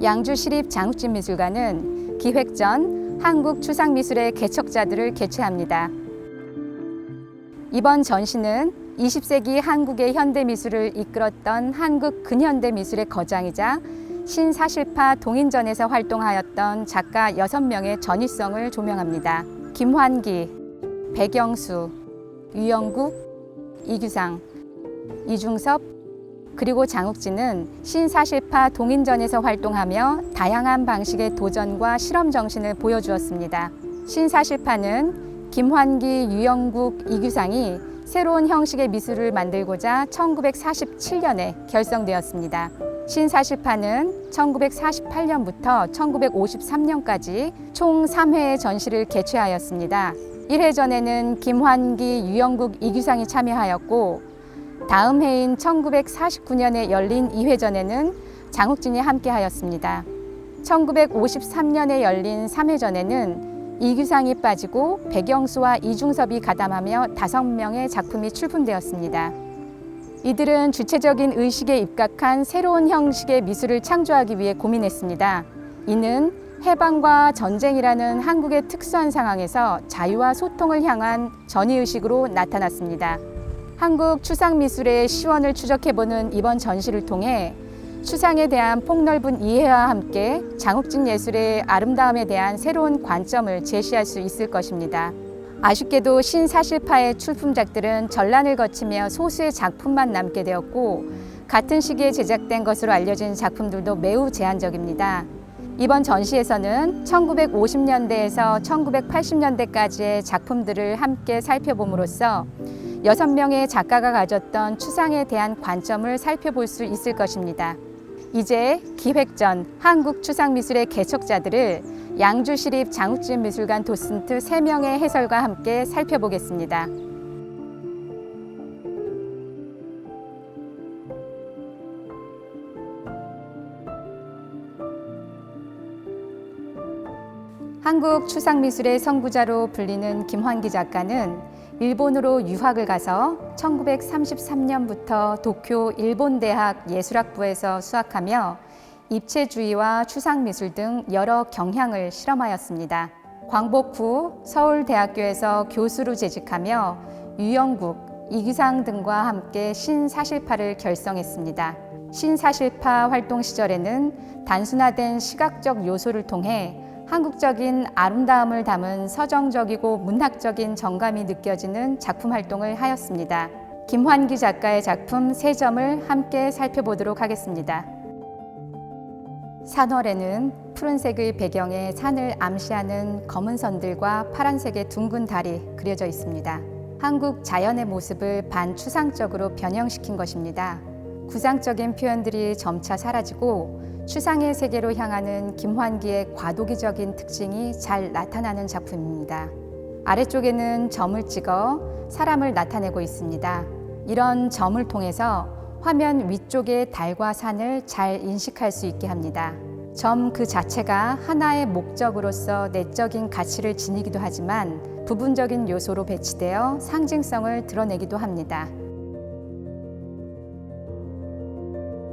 양주시립 장욱진미술관은 기획 전 한국 추상미술의 개척자들을 개최합니다. 이번 전시는 20세기 한국의 현대미술을 이끌었던 한국 근현대 미술의 거장이자 신사실파 동인전에서 활동하였던 작가 6명의 전위성을 조명합니다. 김환기, 백영수, 유영국, 이규상, 이중섭, 그리고 장욱진은 신사실파 동인전에서 활동하며 다양한 방식의 도전과 실험 정신을 보여주었습니다. 신사실파는 김환기, 유영국, 이규상이 새로운 형식의 미술을 만들고자 1947년에 결성되었습니다. 신사실파는 1948년부터 1953년까지 총 3회의 전시를 개최하였습니다. 1회전에는 김환기, 유영국, 이규상이 참여하였고 다음 해인 1949년에 열린 2회전에는 장욱진이 함께하였습니다. 1953년에 열린 3회전에는 이규상이 빠지고 백영수와 이중섭이 가담하며 5명의 작품이 출품되었습니다. 이들은 주체적인 의식에 입각한 새로운 형식의 미술을 창조하기 위해 고민했습니다. 이는 해방과 전쟁이라는 한국의 특수한 상황에서 자유와 소통을 향한 전위의식으로 나타났습니다. 한국 추상미술의 시원을 추적해보는 이번 전시를 통해 추상에 대한 폭넓은 이해와 함께 장욱진 예술의 아름다움에 대한 새로운 관점을 제시할 수 있을 것입니다. 아쉽게도 신사실파의 출품작들은 전란을 거치며 소수의 작품만 남게 되었고 같은 시기에 제작된 것으로 알려진 작품들도 매우 제한적입니다. 이번 전시에서는 1950년대에서 1980년대까지의 작품들을 함께 살펴봄으로써 6명의 작가가 가졌던 추상에 대한 관점을 살펴볼 수 있을 것입니다. 이제 기획 전 한국 추상미술의 개척자들을 양주시립 장욱진미술관 도슨트 3명의 해설과 함께 살펴보겠습니다. 한국 추상미술의 선구자로 불리는 김환기 작가는 일본으로 유학을 가서 1933년부터 도쿄 일본대학 예술학부에서 수학하며 입체주의와 추상미술 등 여러 경향을 실험하였습니다. 광복 후 서울대학교에서 교수로 재직하며 유영국, 이규상 등과 함께 신사실파를 결성했습니다. 신사실파 활동 시절에는 단순화된 시각적 요소를 통해 한국적인 아름다움을 담은 서정적이고 문학적인 정감이 느껴지는 작품 활동을 하였습니다. 김환기 작가의 작품 3점을 함께 살펴보도록 하겠습니다. 산월에는 푸른색의 배경에 산을 암시하는 검은 선들과 파란색의 둥근 달이 그려져 있습니다. 한국 자연의 모습을 반추상적으로 변형시킨 것입니다. 구상적인 표현들이 점차 사라지고 추상의 세계로 향하는 김환기의 과도기적인 특징이 잘 나타나는 작품입니다. 아래쪽에는 점을 찍어 사람을 나타내고 있습니다. 이런 점을 통해서 화면 위쪽의 달과 산을 잘 인식할 수 있게 합니다. 점 그 자체가 하나의 목적으로서 내적인 가치를 지니기도 하지만 부분적인 요소로 배치되어 상징성을 드러내기도 합니다.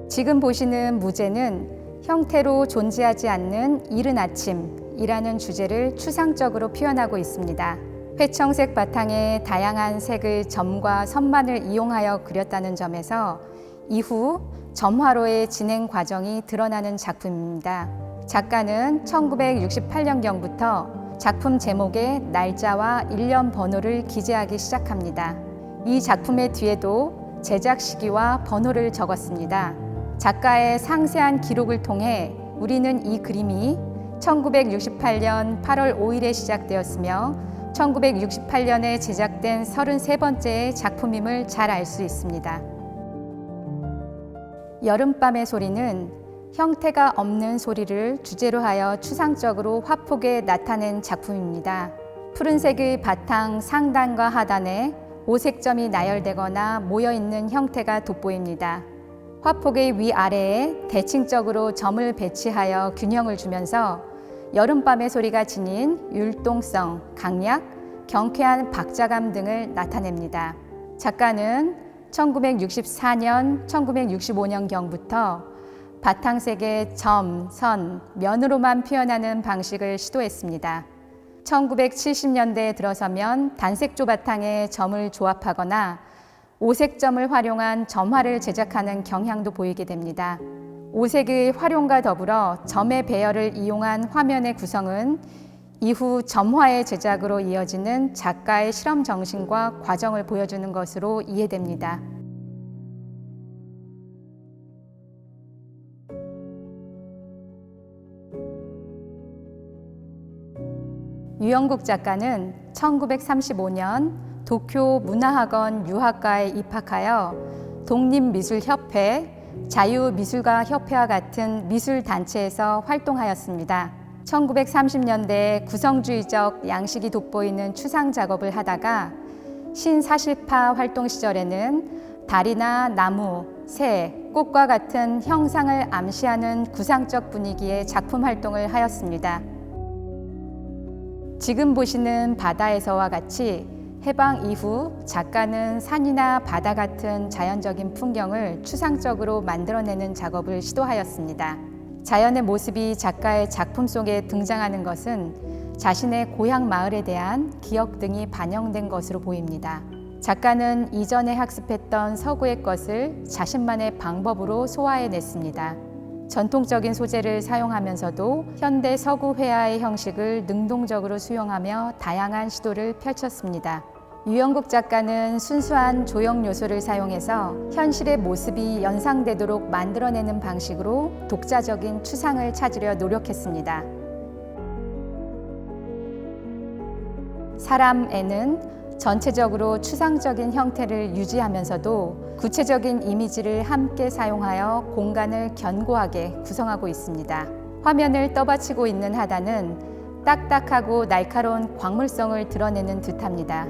지금 보시는 무제는 형태로 존재하지 않는 이른 아침이라는 주제를 추상적으로 표현하고 있습니다. 회청색 바탕에 다양한 색의 점과 선만을 이용하여 그렸다는 점에서 이후 점화로의 진행 과정이 드러나는 작품입니다. 작가는 1968년경부터 작품 제목에 날짜와 일련 번호를 기재하기 시작합니다. 이 작품의 뒤에도 제작 시기와 번호를 적었습니다. 작가의 상세한 기록을 통해 우리는 이 그림이 1968년 8월 5일에 시작되었으며 1968년에 제작된 33번째의 작품임을 잘 알 수 있습니다. 여름밤의 소리는 형태가 없는 소리를 주제로 하여 추상적으로 화폭에 나타낸 작품입니다. 푸른색의 바탕 상단과 하단에 오색점이 나열되거나 모여있는 형태가 돋보입니다. 화폭의 위아래에 대칭적으로 점을 배치하여 균형을 주면서 여름밤의 소리가 지닌 율동성, 강약, 경쾌한 박자감 등을 나타냅니다. 작가는 1964년, 1965년경부터 바탕색의 점, 선, 면으로만 표현하는 방식을 시도했습니다. 1970년대에 들어서면 단색조 바탕에 점을 조합하거나 오색점을 활용한 점화를 제작하는 경향도 보이게 됩니다. 오색의 활용과 더불어 점의 배열을 이용한 화면의 구성은 이후 점화의 제작으로 이어지는 작가의 실험 정신과 과정을 보여주는 것으로 이해됩니다. 유영국 작가는 1935년 도쿄 문화학원 유학과에 입학하여 독립미술협회, 자유미술가협회와 같은 미술단체에서 활동하였습니다. 1930년대에 구성주의적 양식이 돋보이는 추상 작업을 하다가 신사실파 활동 시절에는 달이나 나무, 새, 꽃과 같은 형상을 암시하는 구상적 분위기의 작품 활동을 하였습니다. 지금 보시는 바다에서와 같이 해방 이후 작가는 산이나 바다 같은 자연적인 풍경을 추상적으로 만들어내는 작업을 시도하였습니다. 자연의 모습이 작가의 작품 속에 등장하는 것은 자신의 고향 마을에 대한 기억 등이 반영된 것으로 보입니다. 작가는 이전에 학습했던 서구의 것을 자신만의 방법으로 소화해냈습니다. 전통적인 소재를 사용하면서도 현대 서구 회화의 형식을 능동적으로 수용하며 다양한 시도를 펼쳤습니다. 유영국 작가는 순수한 조형 요소를 사용해서 현실의 모습이 연상되도록 만들어내는 방식으로 독자적인 추상을 찾으려 노력했습니다. 사람에는 전체적으로 추상적인 형태를 유지하면서도 구체적인 이미지를 함께 사용하여 공간을 견고하게 구성하고 있습니다. 화면을 떠받치고 있는 하단은 딱딱하고 날카로운 광물성을 드러내는 듯합니다.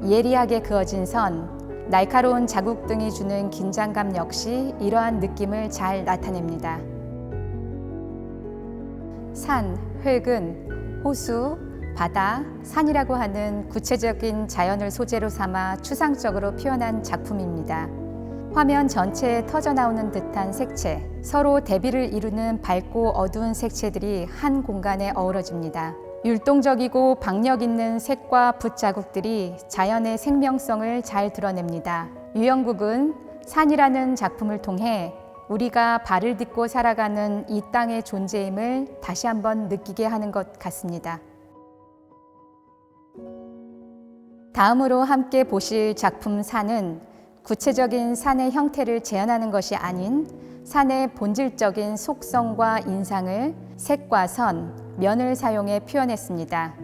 예리하게 그어진 선, 날카로운 자국 등이 주는 긴장감 역시 이러한 느낌을 잘 나타냅니다. 산, 흙은 호수, 바다, 산이라고 하는 구체적인 자연을 소재로 삼아 추상적으로 표현한 작품입니다. 화면 전체에 터져나오는 듯한 색채, 서로 대비를 이루는 밝고 어두운 색채들이 한 공간에 어우러집니다. 율동적이고 박력 있는 색과 붓 자국들이 자연의 생명성을 잘 드러냅니다. 유영국은 산이라는 작품을 통해 우리가 발을 딛고 살아가는 이 땅의 존재임을 다시 한번 느끼게 하는 것 같습니다. 다음으로 함께 보실 작품 산은 구체적인 산의 형태를 재현하는 것이 아닌 산의 본질적인 속성과 인상을 색과 선, 면을 사용해 표현했습니다.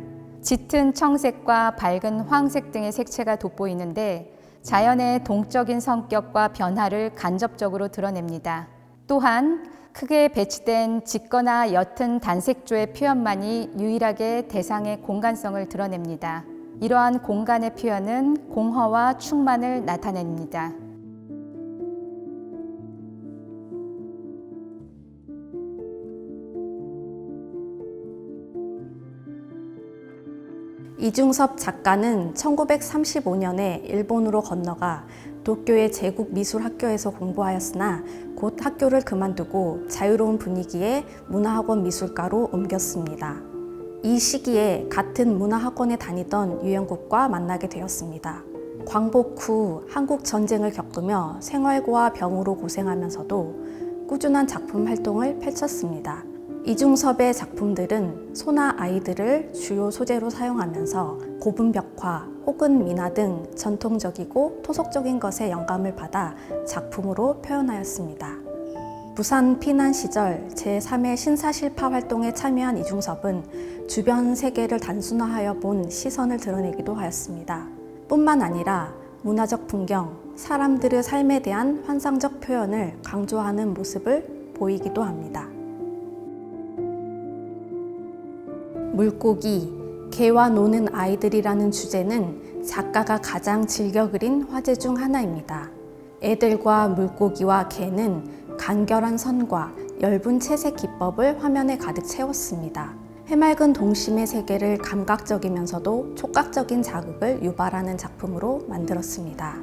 짙은 청색과 밝은 황색 등의 색채가 돋보이는데 자연의 동적인 성격과 변화를 간접적으로 드러냅니다. 또한 크게 배치된 짙거나 옅은 단색조의 표현만이 유일하게 대상의 공간성을 드러냅니다. 이러한 공간의 표현은 공허와 충만을 나타냅니다. 이중섭 작가는 1935년에 일본으로 건너가 도쿄의 제국미술학교에서 공부하였으나 곧 학교를 그만두고 자유로운 분위기의 문화학원 미술과로 옮겼습니다. 이 시기에 같은 문화학원에 다니던 유영국과 만나게 되었습니다. 광복 후 한국 전쟁을 겪으며 생활고와 병으로 고생하면서도 꾸준한 작품 활동을 펼쳤습니다. 이중섭의 작품들은 소나 아이들을 주요 소재로 사용하면서 고분 벽화 혹은 미나 등 전통적이고 토속적인 것에 영감을 받아 작품으로 표현하였습니다. 부산 피난 시절 제3의 신사실파 활동에 참여한 이중섭은 주변 세계를 단순화하여 본 시선을 드러내기도 하였습니다. 뿐만 아니라 문화적 풍경, 사람들의 삶에 대한 환상적 표현을 강조하는 모습을 보이기도 합니다. 물고기, 개와 노는 아이들이라는 주제는 작가가 가장 즐겨 그린 화제 중 하나입니다. 애들과 물고기와 개는 간결한 선과 엷은 채색 기법을 화면에 가득 채웠습니다. 해맑은 동심의 세계를 감각적이면서도 촉각적인 자극을 유발하는 작품으로 만들었습니다.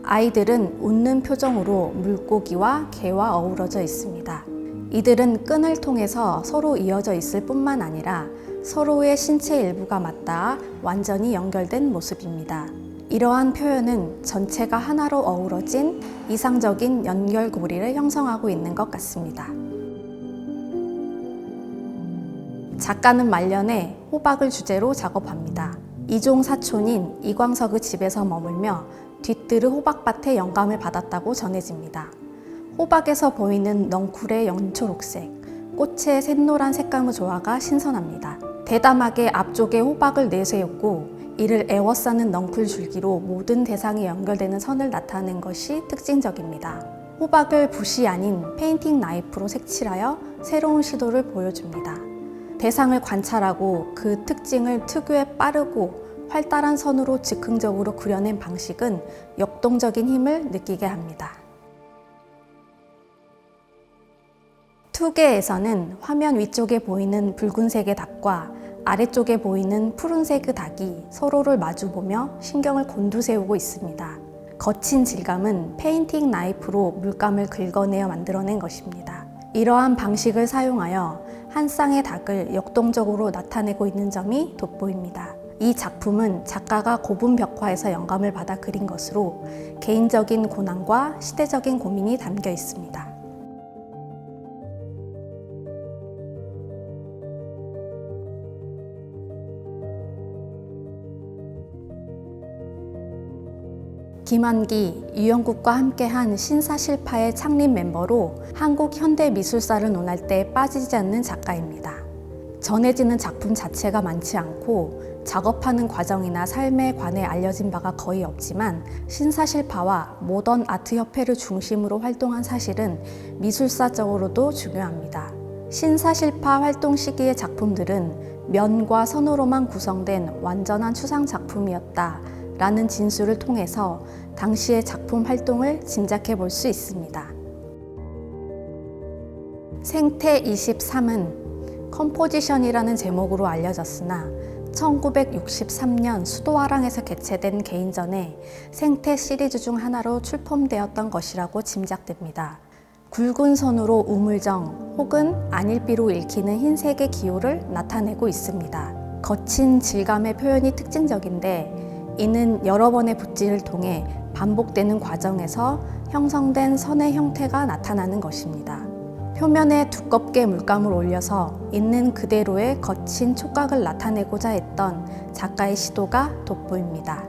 아이들은 웃는 표정으로 물고기와 개와 어우러져 있습니다. 이들은 끈을 통해서 서로 이어져 있을 뿐만 아니라 서로의 신체 일부가 맞닿아 완전히 연결된 모습입니다. 이러한 표현은 전체가 하나로 어우러진 이상적인 연결고리를 형성하고 있는 것 같습니다. 작가는 말년에 호박을 주제로 작업합니다. 이종 사촌인 이광석의 집에서 머물며 뒤뜰의 호박밭에 영감을 받았다고 전해집니다. 호박에서 보이는 넝쿨의 연초록색, 꽃의 샛노란 색감의 조화가 신선합니다. 대담하게 앞쪽에 호박을 내세웠고 이를 에워싸는 넝쿨 줄기로 모든 대상이 연결되는 선을 나타낸 것이 특징적입니다. 호박을 붓이 아닌 페인팅 나이프로 색칠하여 새로운 시도를 보여줍니다. 대상을 관찰하고 그 특징을 특유의 빠르고 활달한 선으로 즉흥적으로 그려낸 방식은 역동적인 힘을 느끼게 합니다. 투계에서는 화면 위쪽에 보이는 붉은색의 닭과 아래쪽에 보이는 푸른색의 닭이 서로를 마주보며 신경을 곤두세우고 있습니다. 거친 질감은 페인팅 나이프로 물감을 긁어내어 만들어낸 것입니다. 이러한 방식을 사용하여 한 쌍의 닭을 역동적으로 나타내고 있는 점이 돋보입니다. 이 작품은 작가가 고분 벽화에서 영감을 받아 그린 것으로 개인적인 고난과 시대적인 고민이 담겨 있습니다. 김환기, 유영국과 함께한 신사실파의 창립 멤버로 한국 현대미술사를 논할 때 빠지지 않는 작가입니다. 전해지는 작품 자체가 많지 않고 작업하는 과정이나 삶에 관해 알려진 바가 거의 없지만 신사실파와 모던 아트협회를 중심으로 활동한 사실은 미술사적으로도 중요합니다. 신사실파 활동 시기의 작품들은 면과 선으로만 구성된 완전한 추상 작품이었다 라는 진술을 통해서 당시의 작품 활동을 짐작해 볼 수 있습니다. 생태 23은 컴포지션이라는 제목으로 알려졌으나 1963년 수도화랑에서 개최된 개인전에 생태 시리즈 중 하나로 출품되었던 것이라고 짐작됩니다. 굵은 선으로 우물정 혹은 안일비로 읽히는 흰색의 기호를 나타내고 있습니다. 거친 질감의 표현이 특징적인데 이는 여러 번의 붓질을 통해 반복되는 과정에서 형성된 선의 형태가 나타나는 것입니다. 표면에 두껍게 물감을 올려서 있는 그대로의 거친 촉각을 나타내고자 했던 작가의 시도가 돋보입니다.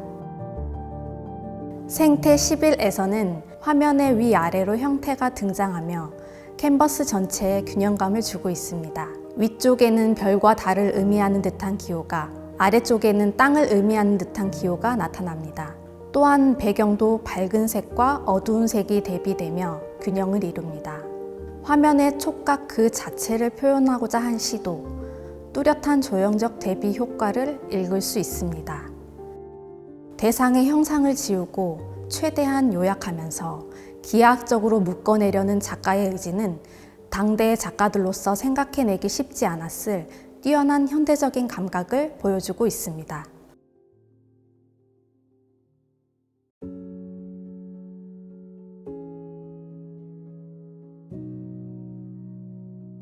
생태 11에서는 화면의 위아래로 형태가 등장하며 캔버스 전체에 균형감을 주고 있습니다. 위쪽에는 별과 달을 의미하는 듯한 기호가, 아래쪽에는 땅을 의미하는 듯한 기호가 나타납니다. 또한 배경도 밝은 색과 어두운 색이 대비되며 균형을 이룹니다. 화면의 촉각 그 자체를 표현하고자 한 시도, 뚜렷한 조형적 대비 효과를 읽을 수 있습니다. 대상의 형상을 지우고 최대한 요약하면서 기하학적으로 묶어내려는 작가의 의지는 당대의 작가들로서 생각해내기 쉽지 않았을 뛰어난 현대적인 감각을 보여주고 있습니다.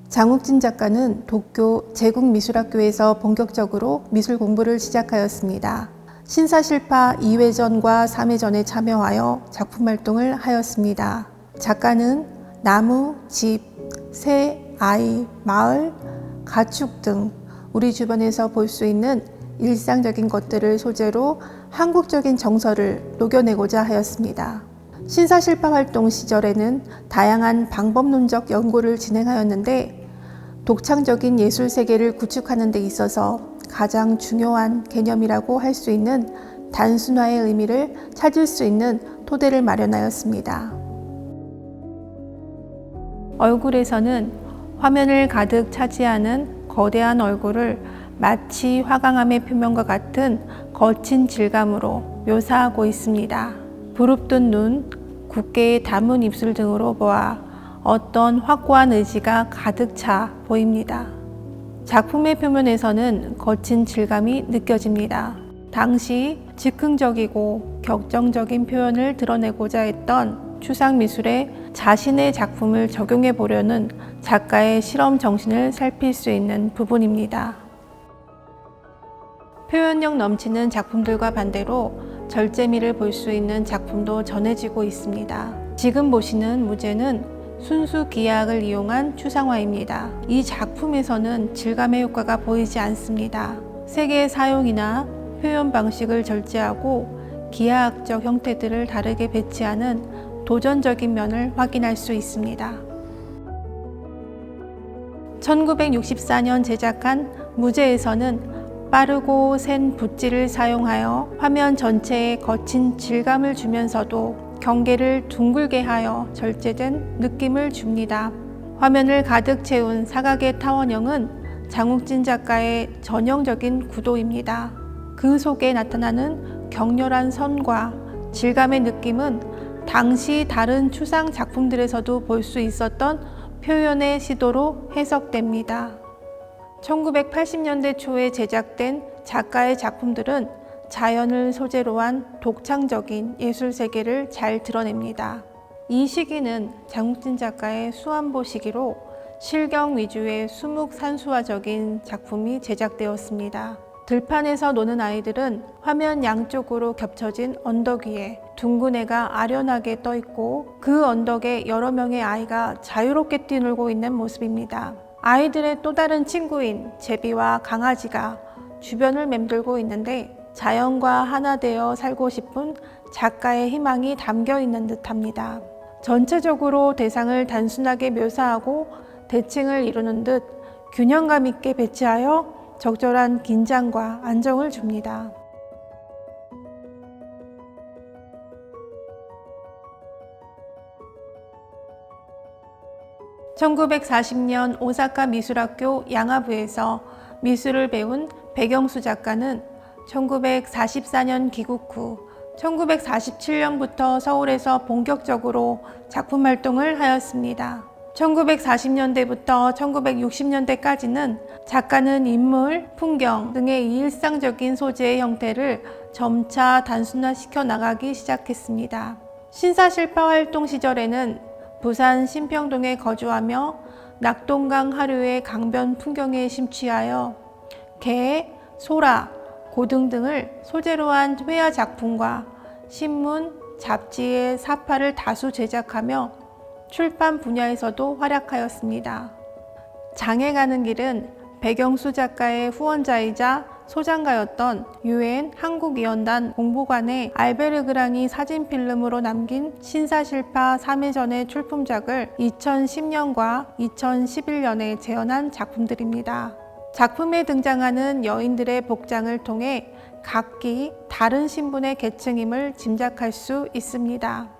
장욱진 작가는 도쿄 제국미술학교에서 본격적으로 미술 공부를 시작하였습니다. 신사실파 2회전과 3회전에 참여하여 작품 활동을 하였습니다. 작가는 나무, 집, 새, 아이, 마을, 가축 등 우리 주변에서 볼 수 있는 일상적인 것들을 소재로 한국적인 정서를 녹여내고자 하였습니다. 신사실파 활동 시절에는 다양한 방법론적 연구를 진행하였는데 독창적인 예술 세계를 구축하는 데 있어서 가장 중요한 개념이라고 할 수 있는 단순화의 의미를 찾을 수 있는 토대를 마련하였습니다. 얼굴에서는 화면을 가득 차지하는 거대한 얼굴을 마치 화강암의 표면과 같은 거친 질감으로 묘사하고 있습니다. 부릅뜬 눈, 굳게 담은 입술 등으로 보아 어떤 확고한 의지가 가득 차 보입니다. 작품의 표면에서는 거친 질감이 느껴집니다. 당시 즉흥적이고 격정적인 표현을 드러내고자 했던 추상 미술에 자신의 작품을 적용해 보려는 작가의 실험 정신을 살필 수 있는 부분입니다. 표현력 넘치는 작품들과 반대로 절제미를 볼 수 있는 작품도 전해지고 있습니다. 지금 보시는 무제는 순수 기하학을 이용한 추상화입니다. 이 작품에서는 질감의 효과가 보이지 않습니다. 색의 사용이나 표현 방식을 절제하고 기하학적 형태들을 다르게 배치하는 도전적인 면을 확인할 수 있습니다. 1964년 제작한 무제에서는 빠르고 센 붓질을 사용하여 화면 전체에 거친 질감을 주면서도 경계를 둥글게 하여 절제된 느낌을 줍니다. 화면을 가득 채운 사각의 타원형은 장욱진 작가의 전형적인 구도입니다. 그 속에 나타나는 격렬한 선과 질감의 느낌은 당시 다른 추상 작품들에서도 볼 수 있었던 표현의 시도로 해석됩니다. 1980년대 초에 제작된 작가의 작품들은 자연을 소재로 한 독창적인 예술 세계를 잘 드러냅니다. 이 시기는 장욱진 작가의 수안보 시기로 실경 위주의 수묵산수화적인 작품이 제작되었습니다. 들판에서 노는 아이들은 화면 양쪽으로 겹쳐진 언덕 위에 둥근 애가 아련하게 떠 있고 그 언덕에 여러 명의 아이가 자유롭게 뛰놀고 있는 모습입니다. 아이들의 또 다른 친구인 제비와 강아지가 주변을 맴돌고 있는데 자연과 하나 되어 살고 싶은 작가의 희망이 담겨 있는 듯합니다. 전체적으로 대상을 단순하게 묘사하고 대칭을 이루는 듯 균형감 있게 배치하여 적절한 긴장과 안정을 줍니다. (1940년) 오사카 미술학교 양하부에서 미술을 배운 백영수 작가는 1944년 귀국 후 1947년부터 서울에서 본격적으로 작품 활동을 하였습니다. 1940년대부터 1960년대까지는 작가는 인물, 풍경 등의 일상적인 소재의 형태를 점차 단순화시켜 나가기 시작했습니다. 신사실파 활동 시절에는 부산 신평동에 거주하며 낙동강 하류의 강변 풍경에 심취하여 개, 소라, 고등 등을 소재로 한 회화 작품과 신문, 잡지의 사파를 다수 제작하며 출판 분야에서도 활약하였습니다. 장에 가는 길은 백영수 작가의 후원자이자 소장가였던 UN 한국위원단 공보관의 알베르그랑이 사진필름으로 남긴 신사실파 3회전의 출품작을 2010년과 2011년에 재현한 작품들입니다. 작품에 등장하는 여인들의 복장을 통해 각기 다른 신분의 계층임을 짐작할 수 있습니다.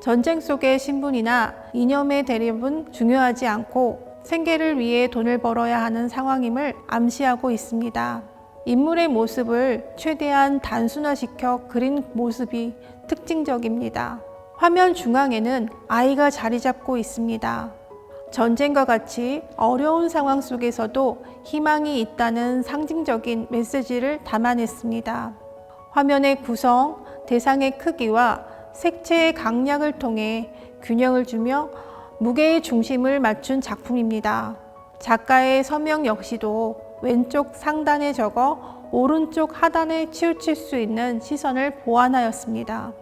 전쟁 속의 신분이나 이념의 대립은 중요하지 않고 생계를 위해 돈을 벌어야 하는 상황임을 암시하고 있습니다. 인물의 모습을 최대한 단순화시켜 그린 모습이 특징적입니다. 화면 중앙에는 아이가 자리 잡고 있습니다. 전쟁과 같이 어려운 상황 속에서도 희망이 있다는 상징적인 메시지를 담아냈습니다. 화면의 구성, 대상의 크기와 색채의 강약을 통해 균형을 주며 무게의 중심을 맞춘 작품입니다. 작가의 서명 역시도 왼쪽 상단에 적어 오른쪽 하단에 치우칠 수 있는 시선을 보완하였습니다.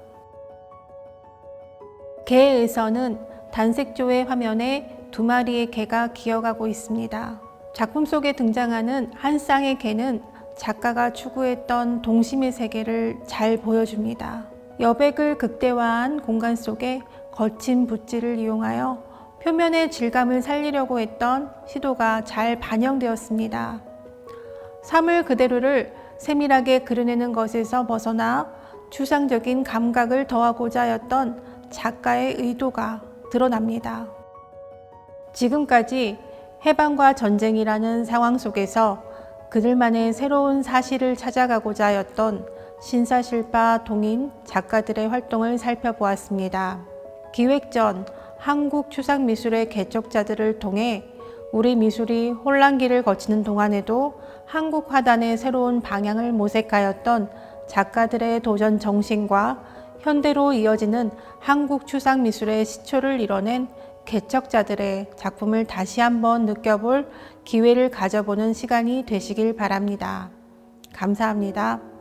개에서는 단색조의 화면에 두 마리의 개가 기어가고 있습니다. 작품 속에 등장하는 한 쌍의 개는 작가가 추구했던 동심의 세계를 잘 보여줍니다. 여백을 극대화한 공간 속에 거친 붓질을 이용하여 표면의 질감을 살리려고 했던 시도가 잘 반영되었습니다. 사물 그대로를 세밀하게 그려내는 것에서 벗어나 추상적인 감각을 더하고자 하였던 작가의 의도가 드러납니다. 지금까지 해방과 전쟁이라는 상황 속에서 그들만의 새로운 사실을 찾아가고자 하였던 신사실파 동인 작가들의 활동을 살펴보았습니다. 기획 전 한국 추상미술의 개척자들을 통해 우리 미술이 혼란기를 거치는 동안에도 한국 화단의 새로운 방향을 모색하였던 작가들의 도전 정신과 현대로 이어지는 한국 추상 미술의 시초를 이뤄낸 개척자들의 작품을 다시 한번 느껴볼 기회를 가져보는 시간이 되시길 바랍니다. 감사합니다.